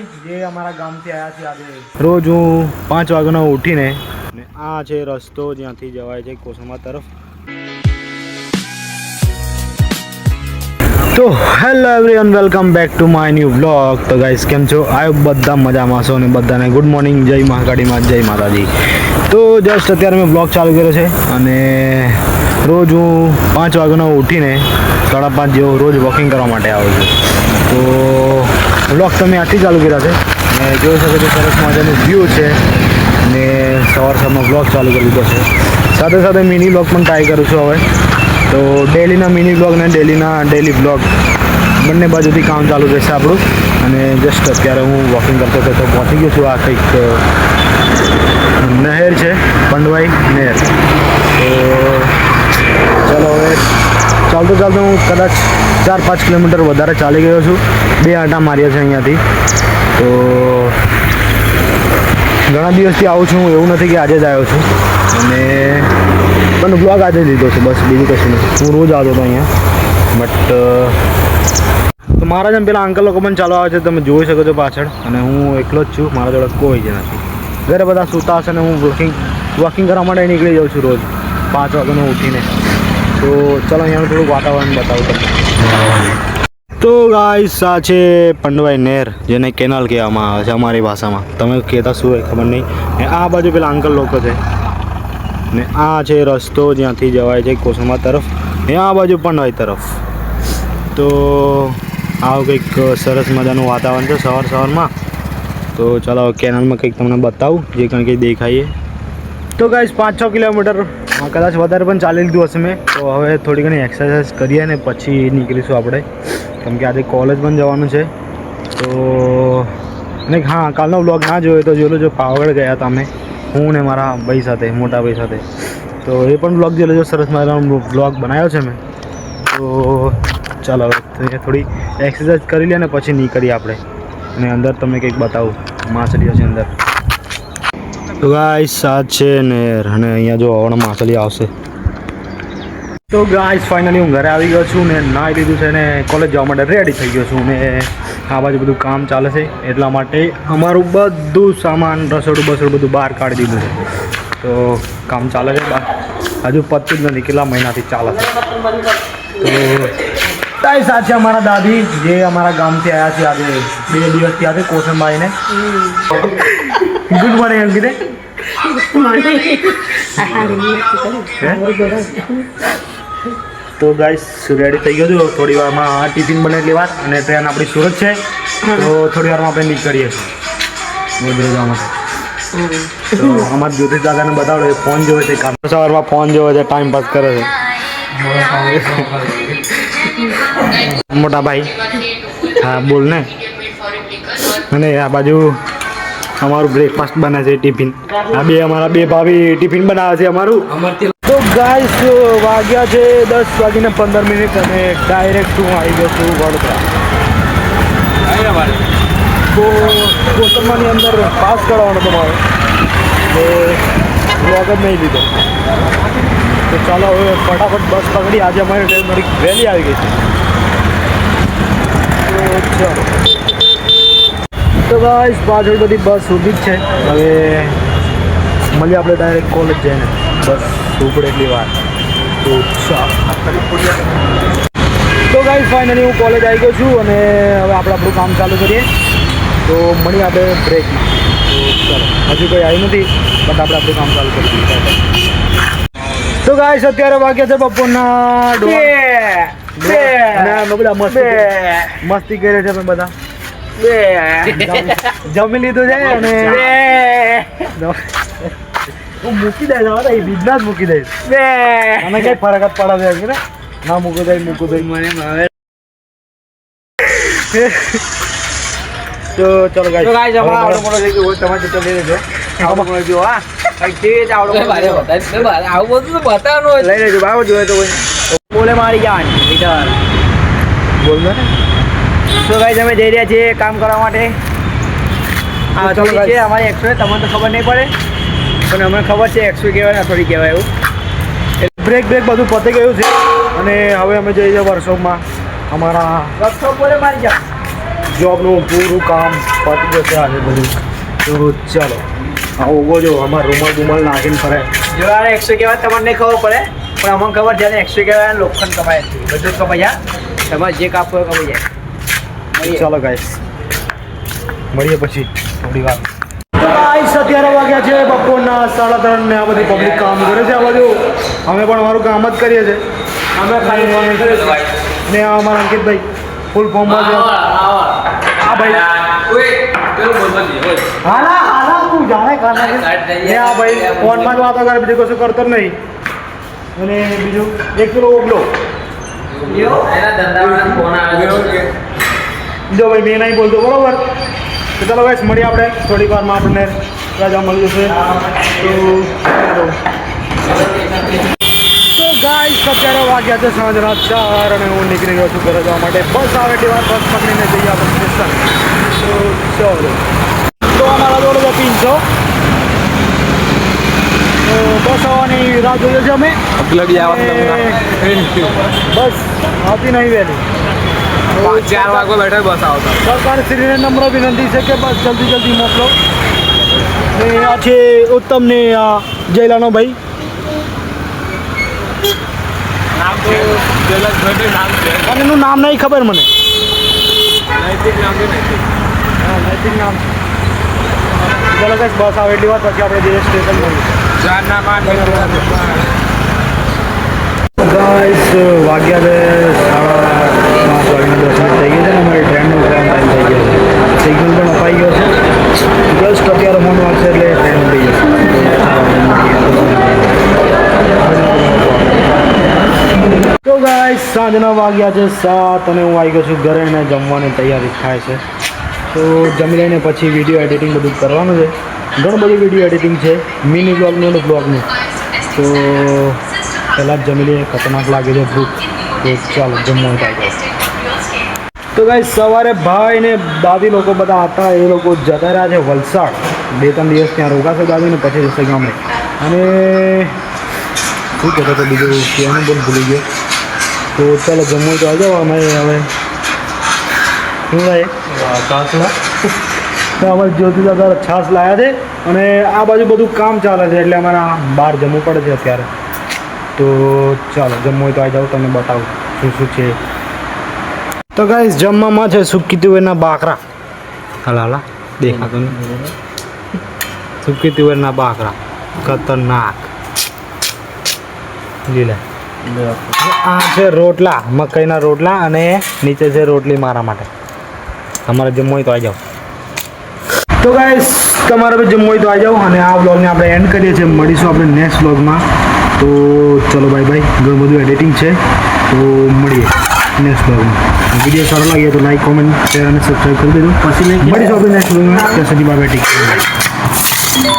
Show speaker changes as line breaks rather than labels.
જે અમારા ગામથી આવ્યા છે આજે રોજ હું 5 વાગ્યાનો ઉઠીને ને આ છે રસ્તો જ્યાંથી જવાય છે કોસંબા તરફ. તો hello everyone, welcome back to my new vlog. તો ગાઈસ કેમ છો? આ બધા મજામાં છો ને બધાને ગુડ મોર્નિંગ, જય મહાકાળીમાં, જય માતાજી. તો જસ્ટ અત્યારે મેં બ્લોગ ચાલુ કર્યો છે અને રોજ હું 5 વાગ્યાનો ઉઠીને 5:30 જેવો રોજ વોકિંગ કરવા માટે આવું છું. તો બ્લોગ તમે આથી ચાલુ કર્યા છે ને જોઈ શકો છો સરસ મજાનું વ્યૂ છે ને સવારમાં બ્લોગ ચાલુ કરી દીધો છે. સાથે સાથે મિની બ્લોગ પણ ટ્રાય કરું છું હવે. તો ડેલીના મિની બ્લોગ ને ડેલી બ્લોગ બંને બાજુથી કામ ચાલુ રહેશે આપણું. અને જસ્ટ અત્યારે હું વોકિંગ કરતો હતો તો પહોંચી ગયો છું. આ કંઈક નહેર છે, પંડવાઈ નહેર. તો ચાલો હવે ચાલતો હું કદાચ 4-5 કિલોમીટર વધારે ચાલી ગયો છું. 2 આંટા માર્યા છે અહીંયાથી. તો ઘણા દિવસથી આવું છું, એવું નથી કે આજે જ આવ્યો છું. અને પણ બ્લોગ આજે લીધો છે, બસ બીજું કશું નહીં. હું રોજ આવતો હતો અહીંયા, બટ તો મારા જેમ પેલા અંકલ લોકો પણ ચાલુ આવે છે, તમે જોઈ શકો છો પાછળ. અને હું એકલો જ છું, મારા જોડે કોઈ જ નથી. ઘરે બધા સૂતા હશે ને હું વોકિંગ કરવા માટે નીકળી જાઉં છું રોજ 5 વાગ્યાનો ઉઠીને. તો ચાલો અહીંયાનું થોડું વાતાવરણ બતાવું તમને. તો ગાઈસ આ છે પંડવાઈ નહેર, જેને કેનાલ કહેવામાં આવે છે અમારી ભાષામાં. તમે કહેતા શું હોય ખબર નહીં. ને આ બાજુ પેલા અંકલ લોકો છે ને આ છે રસ્તો જ્યાંથી જવાય છે કોસંબા તરફ ને આ બાજુ પંડવાઈ તરફ. તો આવું કંઈક સરસ મજાનું વાતાવરણ છે સવારમાં. તો ચાલો કેનાલમાં કંઈક તમને બતાવું જે કંઈ દેખાઈએ. તો ગાઈસ 5-6 કિલોમીટર કદાચ વધારે પણ ચાલી લીધું હશે મેં. તો હવે થોડી ઘણી એક્સરસાઇઝ કરીએ ને પછી નીકળીશું આપણે, કેમ કે આજે કોલેજ પણ જવાનું છે. તો અને હા, કાલનો બ્લોગ ના જોયો તો જોઈ લો. જો પાવાગઢ ગયા હતા અમે, હું ને મારા ભાઈ સાથે, મોટા ભાઈ સાથે. તો એ પણ બ્લોગ જોઈ લેજો, સરસ મજાનો બ્લોગ બનાવ્યો છે મેં. તો ચાલો હવે થોડી એક્સરસાઇઝ કરી લે ને પછી નીકળીએ આપણે. અને અંદર તમને કંઈક બતાવું, માછલીઓ છે અંદર. તો ગાઈસ આ છે નહેર અને અહીંયા જો હવે માછલી આવશે. તો ગાઈસ ફાઇનલી હું ઘરે આવી ગયો છું ને નાહી લીધું છે ને કોલેજ જવા માટે રેડી થઈ ગયો છું. ને આ બાજુ બધું કામ ચાલે છે, એટલા માટે અમારું બધું સામાન રસોડું બધું બહાર કાઢી દીધું છે. તો કામ ચાલે છે બહાર, હજુ પતતું જ નથી, કેટલા મહિનાથી ચાલે છે. તો તાઈ સાથે અમારા દાદી જે અમારા ગામથી આવ્યા છે આજે 2 દિવસથી આજે કોસંબાઈને. Good morning અંકિતે. તો ગાઈસ રેડી થઈ ગયો છું. થોડી વારમાં ટિફિન બને એટલી વાર, અને ટ્રેન આપણી સુરત છે. તો થોડી વારમાં આપણે નીકળીએ છીએ વડોદરા માટે. તો અમારા જ્યોતિષ દાદાને બતાવડો, એ ફોન જોવે છે, કામ સવારમાં ફોન જોવે છે, ટાઈમ પાસ કરે છે. મોટા ભાઈ હા બોલ ને. અને આ બાજુ અમારું બ્રેકફાસ્ટ બને છે, ટિફિન. આ અમારા બે ભાભી ટિફિન બનાવે છે અમારું. તો ગાઈસ વાગ્યા છે 10:15 અને ડાયરેક્ટ હું આવી ગયો છું વડોદરા. તો કોસંબાની અંદર પાસ કરાવવાનો તમારો, તો બ્લોગ જ નહીં લીધો. તો ચાલો હવે ફટાફટ બસ પકડી. આજે અમારી ટ્રેન થોડીક વહેલી આવી ગઈ છે. તો ચાલો, તો ગાઈસ પાછળ બધી બસ ઊભી જ છે. હવે મળીએ આપણે ડાયરેક્ટ કોલેજ જઈને, બસ ઉપડે એટલી વાર. તો ચાલો, તો ગાઈસ ફાઇનલી હું કોલેજ આવી ગયો છું અને હવે આપણે આપણું કામ ચાલુ કરીએ. તો મળીએ આપણે બ્રેકમાં. તો ચાલો, હજુ કંઈ આવી નથી, બટ આપણે આપણું કામ ચાલુ કરી દઈએ. તો ગાઈસ અત્યારે વાગ્યા છે બપોરના 2 અને બધા મસ્તી કરે છે. અમે બધા જમી લીધું છે અને હું મૂકી દઈશ, એ બિઝનેસ મૂકી દઈશ. અને કઈ ફરક જ પડે છે ને, ના મૂકું દઈ મને. તો ચલો ગાઈસ, તો ગાઈસ આવડો મોટો થઈ ગયો તમારે જતો લઈ લેજો. આવડો મોટો જો હા કંઈક આવડો મોટો આવું બધું તો બતાવવાનું હોય. લઈ લેજો બાબુ, જોઈએ તો કોઈ બોલે મારી જાન લીટર બોલ ને. તો ગાઈસ અમે જઈ રહ્યા છીએ કામ કરવા માટે. આ થોડી છે અમારી એક્સો, તમને તો ખબર નહીં પડે પણ અમને ખબર છે એક્સો કહેવાય, થોડી કહેવાય એવું. બ્રેક બધું પતી ગયું છે અને હવે અમે જઈએ છીએ વર્કશોપમાં. અમારા વર્કશોપ બોલે મારી જાન જોબનું પૂરું કામ પતી જશે આજે બધું. તો ચાલો આ ઓગો જો અમારે રૂમાલ નાખીને ફરે.
જો યાર 100 કહેવાય તમને નહીં ખબર પડે પણ અમને ખબર છે 100 કહેવાય લોખંડ કમાય છે બધું જ કમાઈ જાય તમારે જે કાપવું હોય કમાઈ જાય.
ચાલો ગાઈસ મળીએ પછી થોડી વાર. ગાઈસ અત્યારે વાગ્યા છે બપોરના 3:30 ને આ બધી પબ્લિક કામ કરે છે. આ બાજુ અમે પણ અમારું કામ જ કરીએ છીએ.
અમે ખાલી
ને આ અમારા અંકિતભાઈ ફૂલ ફોર્મમાં છે. આ ભાઈ હાલા તું જાણે ખાના ને આ ભાઈ ફોનમાં જ વાતો કરે બીજું કશું કરતો જ નહીં. અને બીજું 1 કિલો ઓગલો જો ભાઈ મેં નહીં બોલતો બરોબર. તો ચાલો ગાઈસ મળીએ આપણે થોડીક વારમાં આપણને રજા મળી જશે. તો ગાઈસ અત્યારે વાગ્યા છે સાંજના 4 અને હું નીકળી ગયો છું ઘરે જવા માટે. બસ આવે એટલી વાર બસ પકડીને જઈએ આપણે સ્ટેશન. તો ચાલો તો અમારા જોડે છે 300. તો બસ આવવાની રાહ જોઈએ છે અમે. બસ આવતી નહીં વહેલી.
4 વાગે બેઠો બસ આવતા.
સરકારશ્રીને નમ્ર વિનંતી છે કે બસ જલ્દી મોકલો. ને આ છે ઉત્તમ ને આ જયલાનો ભાઈ.
નામ તો જયલાભાઈ નામ છે
અને એનું નામ નહીં ખબર મને.
નૈતિક નામ છે નૈતિક.
હા નૈતિક નામ છે. ચાલો ગાઈસ બસ આવે એટલી વાર પછી આપણે જઈએ સ્ટેશન મળીએ. ગાઈસ વાગ્યા છે 5:30 વાગ્યાના 10 મિનિટ થઈ ગઈ છે ને અમારી ટ્રેનનું ટાઈમ થઈ ગયો છે. સિગ્નલ પણ અપાઈ ગયો છે. જસ્ટ અત્યારે ફોન વાગશે એટલે ટ્રેન ઉડી જશે. તો ગાઈસ સાંજના વાગ્યા છે 7 અને હું આવી ગયો છું ઘરે અને જમવાની તૈયારી થાય છે. તો જમી લઈને પછી વિડીયો એડિટિંગ બધું કરવાનું છે. ઘણું બધું વિડીયો એડિટિંગ છે મિની બ્લોગનું અને બ્લોગનું. તો પહેલાં જ જમી લઈએ. ખતરનાક લાગે છે ભૂખ. તો ચાલો જમવાનું થાય. તો ગાઈસ સવારે ભાઈ ને દાદી લોકો બધા હતા એ લોકો જતા રહ્યા છે વલસાડ. 2-3 દિવસ ત્યાં રોકાશે દાદી ને પછી જશે ગામડે. અને શું કહેતો હતો બીજું કહેવાનું પણ ભૂલી ગયો. તો ચાલો જમવું તો આવી જાઓ. અમે હવે શું લાવીએ છાસલા. તો અમારે જ્યોતિ દાદા છાસ લાવ્યા છે અને આ બાજુ બધું કામ ચાલે છે એટલે અમારે બહાર જમવું પડે છે અત્યારે. તો ચાલો જમવું હોય તો આવી જાઓ. તમને બતાવું શું શું છે. તો ગાઈસ જમવામાં છે સૂકી તુવેરના બાકરા. હાલા દેખાતો નહીં. સૂકી તુવેરના બાકરા ખતરનાક લીલા. આ છે રોટલા મકાઈના રોટલા અને નીચે છે રોટલી મારા માટે. તમારે જમવું હોય તો આવી જાઓ. તો ગાઈસ તમારે બી જમવું હોય તો આવી જાઓ. અને આ બ્લોગને આપણે એન્ડ કરીએ છીએ. મળીશું આપણે નેક્સ્ટ બ્લોગમાં. તો ચલો બાય બાય. ઘણું બધું એડિટિંગ છે તો મળીએ નેક્સ્ટ બ્લોગમાં. વિડીયો સારો લાગ્યો તો લાઈક કોમેન્ટ શેર અને સબસ્ક્રાઈબ કરી દેજો. પછી મળીશું આપણે નેક્સ્ટ બ્લોગમાં. ત્યાં સુધી બાય બાય. Take care.